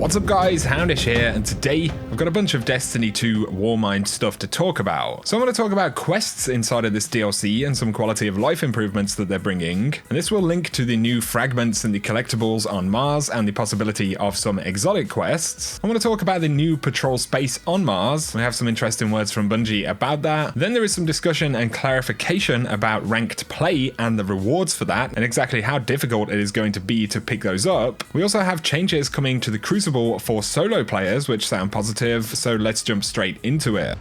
What's up guys, Houndish here, and today I've got a bunch of Destiny 2 Warmind stuff to talk about. So I'm going to talk about quests inside of this DLC and some quality of life improvements that they're bringing, and this will link to the new fragments and the collectibles on Mars and the possibility of some exotic quests. I'm going to talk about the new patrol space on Mars. We have some interesting words from Bungie about that. Then there is some discussion and clarification about ranked play and the rewards for that, and exactly how difficult it is going to be to pick those up. We also have changes coming to the Crucible for solo players, which sound positive, so let's jump straight into it.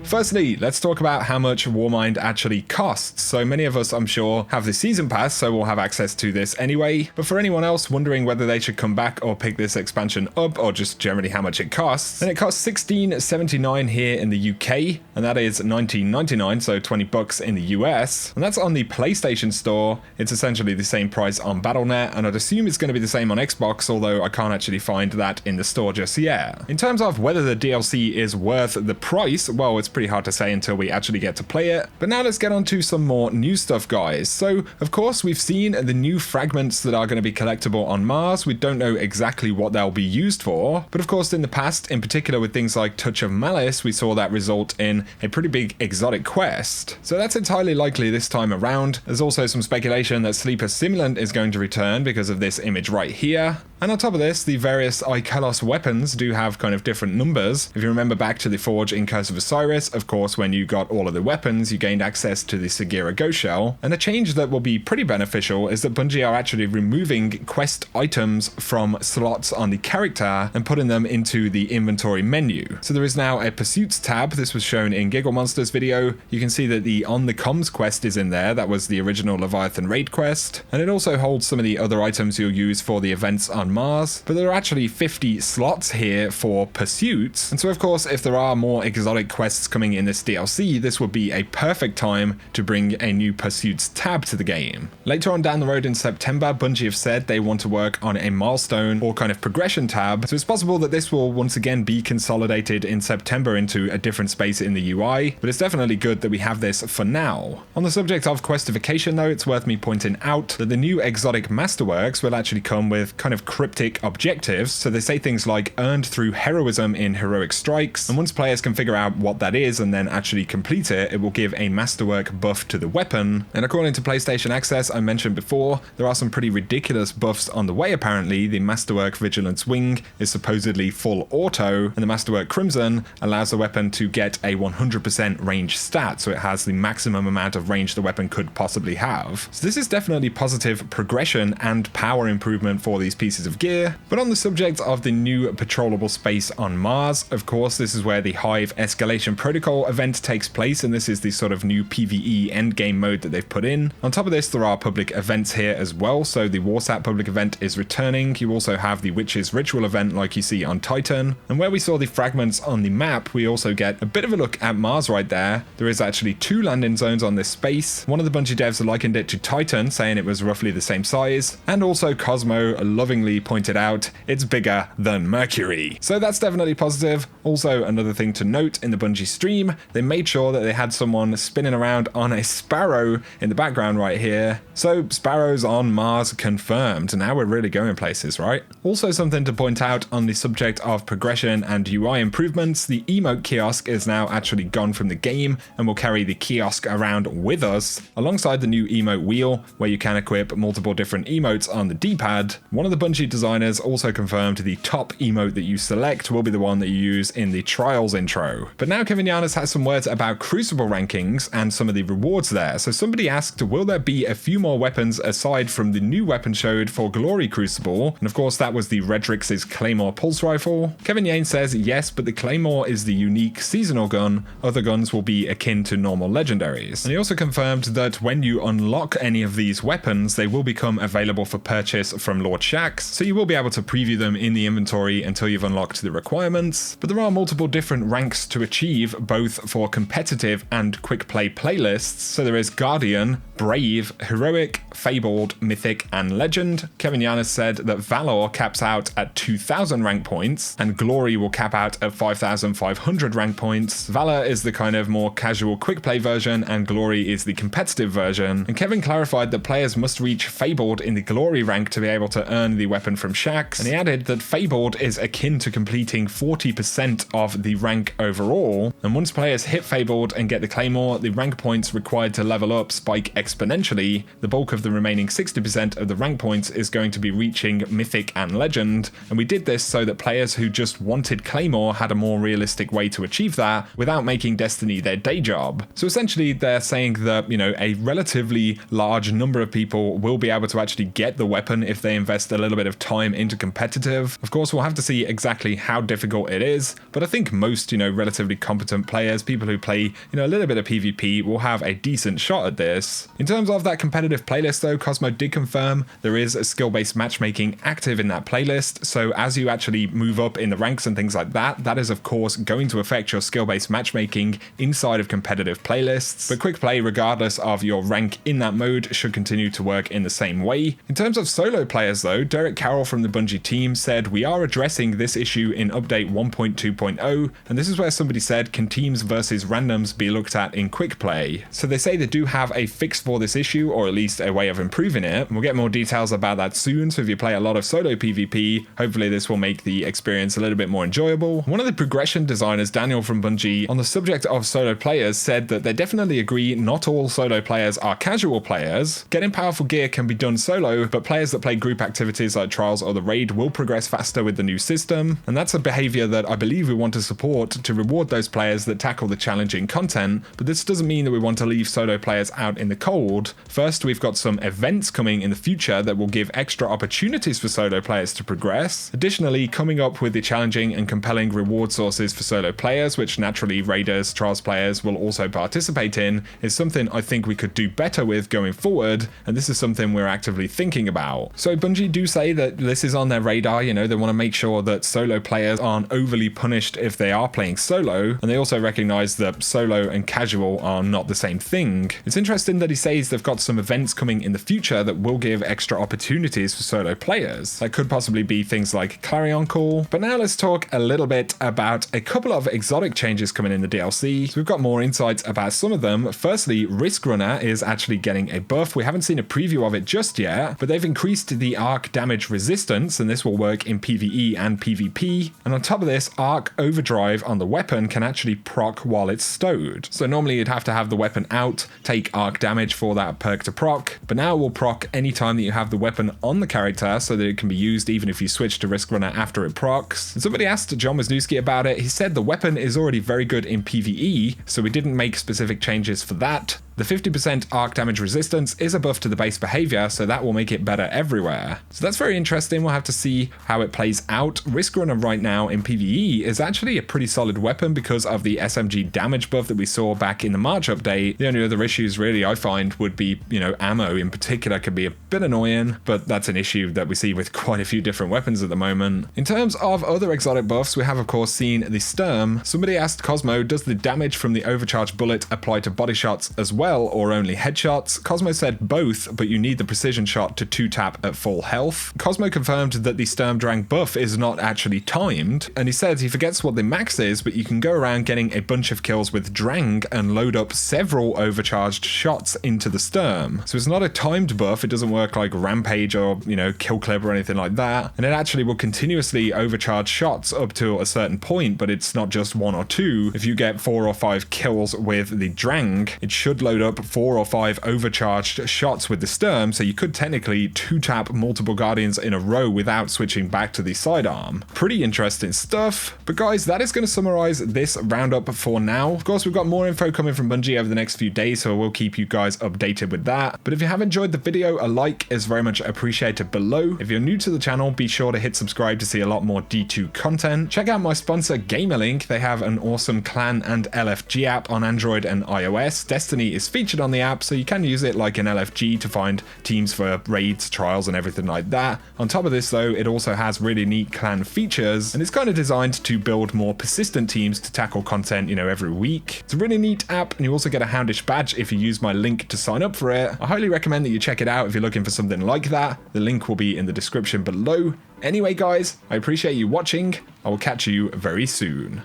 Firstly, let's talk about how much Warmind actually costs. So many of us, I'm sure, have the season pass, so we'll have access to this anyway. But for anyone else wondering whether they should come back or pick this expansion up, or just generally how much it costs, then it costs $16.79 here in the UK, and that is $19.99, so $20 in the US. And that's on the PlayStation Store. It's essentially the same price on Battle.net, and I'd assume it's going to be the same on Xbox, although I can't actually find that in the store just yet. In terms of whether the DLC is worth the price, well, it's pretty hard to say until we actually get to play it. But now let's get on to some more new stuff, guys. So of course we've seen the new fragments that are going to be collectible on Mars. We don't know exactly what they'll be used for, but of course in the past, in particular with things like Touch of Malice, we saw that result in a pretty big exotic quest. So that's entirely likely this time around. There's also some speculation that Sleeper Simulant is going to return because of this image right here. And on top of this, the various Ikelos weapons do have kind of different numbers. If you remember back to the Forge in Curse of Osiris, of course, when you got all of the weapons, you gained access to the Sagira Ghost Shell. And a change that will be pretty beneficial is that Bungie are actually removing quest items from slots on the character and putting them into the inventory menu. So there is now a Pursuits tab. This was shown in Giggle Monster's video. You can see that the On the Comms quest is in there. That was the original Leviathan raid quest. And it also holds some of the other items you'll use for the events on Mars, but there are actually 50 slots here for pursuits, and so of course if there are more exotic quests coming in this DLC, this would be a perfect time to bring a new pursuits tab to the game. Later on down the road in September, Bungie have said they want to work on a milestone or kind of progression tab, so it's possible that this will once again be consolidated in September into a different space in the UI, but it's definitely good that we have this for now. On the subject of questification though, it's worth me pointing out that the new exotic masterworks will actually come with kind of cryptic objectives. So they say things like earned through heroism in heroic strikes, and once players can figure out what that is and then actually complete it, it will give a masterwork buff to the weapon. And according to PlayStation Access, I mentioned before, there are some pretty ridiculous buffs on the way apparently. The masterwork Vigilance Wing is supposedly full auto, and the masterwork Crimson allows the weapon to get a 100% range stat, so it has the maximum amount of range the weapon could possibly have. So this is definitely positive progression and power improvement for these pieces of gear. But on the subject of the new patrollable space on Mars, of course this is where the Hive Escalation Protocol event takes place, and this is the sort of new PvE endgame mode that they've put in. On top of this, there are public events here as well, so the Warsat public event is returning. You also have the Witch's Ritual event like you see on Titan, and where we saw the fragments on the map, we also get a bit of a look at Mars right there. There is actually 2 landing zones on this space. One of the Bungie devs likened it to Titan, saying it was roughly the same size, and also Cosmo lovingly pointed out it's bigger than Mercury. So that's definitely positive. Also, another thing to note in the Bungie stream, they made sure that they had someone spinning around on a Sparrow in the background right here. So Sparrows on Mars confirmed. Now we're really going places, right? Also something to point out on the subject of progression and UI improvements, the emote kiosk is now actually gone from the game and will carry the kiosk around with us alongside the new emote wheel where you can equip multiple different emotes on the D-pad. One of the Bungie designers also confirmed the top emote that you select will be the one that you use in the Trials intro. But now Kevin Yanis has some words about Crucible Rankings and some of the rewards there. So somebody asked, will there be a few more weapons aside from the new weapon showed for Glory Crucible? And of course that was the Redrix's Claymore pulse rifle. Kevin Yanes says yes, but the Claymore is the unique seasonal gun. Other guns will be akin to normal legendaries. And he also confirmed that when you unlock any of these weapons, they will become available for purchase from Lord Shaxx, so you will be able to preview them in the inventory until you've unlocked the requirements. But there are multiple different ranks to achieve, both for competitive and quick play playlists. So there is Guardian, Brave, Heroic, Fabled, Mythic, and Legend. Kevin Yanis said that Valor caps out at 2,000 rank points, and Glory will cap out at 5,500 rank points. Valor is the kind of more casual quick play version, and Glory is the competitive version. And Kevin clarified that players must reach Fabled in the Glory rank to be able to earn the weapon from Shaxx, and he added that Fabled is akin to completing 40% of the rank overall, and once players hit Fabled and get the Claymore, the rank points required to level up spike exponentially. The bulk of the remaining 60% of the rank points is going to be reaching Mythic and Legend, and we did this so that players who just wanted Claymore had a more realistic way to achieve that without making Destiny their day job. So essentially they're saying that, you know, a relatively large number of people will be able to actually get the weapon if they invest a little bit of time into competitive. Of course, we'll have to see exactly how difficult it is, but I think most, you know, relatively competent players, people who play, you know, a little bit of PvP, will have a decent shot at this. In terms of that competitive playlist though, Cosmo did confirm there is a skill-based matchmaking active in that playlist, so as you actually move up in the ranks and things like that, that is of course going to affect your skill-based matchmaking inside of competitive playlists, but quick play regardless of your rank in that mode should continue to work in the same way. In terms of solo players though, Derek Carroll from the Bungie team said, "We are addressing this issue in update 1.2.0, and this is where somebody said, can teams versus randoms be looked at in quick play?" So they say they do have a fix for this issue, or at least a way of improving it. We'll get more details about that soon, so if you play a lot of solo PvP, hopefully this will make the experience a little bit more enjoyable. One of the progression designers, Daniel from Bungie, on the subject of solo players said that they definitely agree not all solo players are casual players. Getting powerful gear can be done solo, but players that play group activities like Trials or the Raid will progress faster with the new system, and that's a behavior that I believe we want to support to reward those players that tackle the challenging content, but this doesn't mean that we want to leave solo players out in the cold. First, we've got some events coming in the future that will give extra opportunities for solo players to progress. Additionally, coming up with the challenging and compelling reward sources for solo players, which naturally Raiders, Trials players will also participate in, is something I think we could do better with going forward, and this is something we're actively thinking about. So Bungie do say that this is on their radar, you know, they want to make sure that solo players aren't overly punished if they are playing solo, and they also recognize that solo and casual are not the same thing. It's interesting that he says they've got some events coming in the future that will give extra opportunities for solo players. That could possibly be things like Clarion Call. But now let's talk a little bit about a couple of exotic changes coming in the DLC. So we've got more insights about some of them. Firstly, Risk Runner is actually getting a buff. We haven't seen a preview of it just yet, but they've increased the arc damage resistance, and this will work in PvE and PvP. And on top of this, arc overdrive on the weapon can actually proc while it's stowed. So normally you'd have to have the weapon out, take arc damage for that perk to proc, but now it will proc anytime that you have the weapon on the character so that it can be used even if you switch to Risk Runner after it procs. And somebody asked John Wisniewski about it. He said the weapon is already very good in PvE, so we didn't make specific changes for that. The 50% arc damage resistance is a buff to the base behavior, so that will make it better everywhere. So that's very interesting. We'll have to see how it plays out. Risk Runner right now in PvE is actually a pretty solid weapon because of the SMG damage buff that we saw back in the March update. The only other issues really I find would be, you know, ammo in particular can be a bit annoying, but that's an issue that we see with quite a few different weapons at the moment. In terms of other exotic buffs, we have of course seen the Sturm. Somebody asked Cosmo, does the damage from the overcharged bullet apply to body shots as well, or only headshots? Cosmo said both, but you need the precision shot to 2-tap at full health. Cosmo confirmed that the Sturmdrang buff is not actually timed, and he said he forgets what the max is, but you can go around getting a bunch of kills with Drang and load up several overcharged shots into the Sturm. So it's not a timed buff, it doesn't work like Rampage or, you know, Kill Clip or anything like that, and it actually will continuously overcharge shots up to a certain point, but it's not just 1 or 2. If you get 4 or 5 kills with the Drang, it should load up 4 or 5 overcharged shots with the Sturm, so you could technically 2-tap multiple Guardians in a row without switching back to the sidearm. Pretty interesting stuff. But guys, that is going to summarize this roundup for now. Of course, we've got more info coming from Bungie over the next few days, so we'll keep you guys updated with that. But if you have enjoyed the video, a like is very much appreciated below. If you're new to the channel, be sure to hit subscribe to see a lot more D2 content. Check out my sponsor Gamerlink. They have an awesome clan and LFG app on Android and iOS. Destiny is is featured on the app, so you can use it like an LFG to find teams for raids, trials, and everything like that. On top of this though, it also has really neat clan features, and it's kind of designed to build more persistent teams to tackle content, you know, every week. It's a really neat app, and you also get a Houndish badge if you use my link to sign up for it. I highly recommend that you check it out if you're looking for something like that. The link will be in the description below. Anyway guys, I appreciate you watching. I will catch you very soon.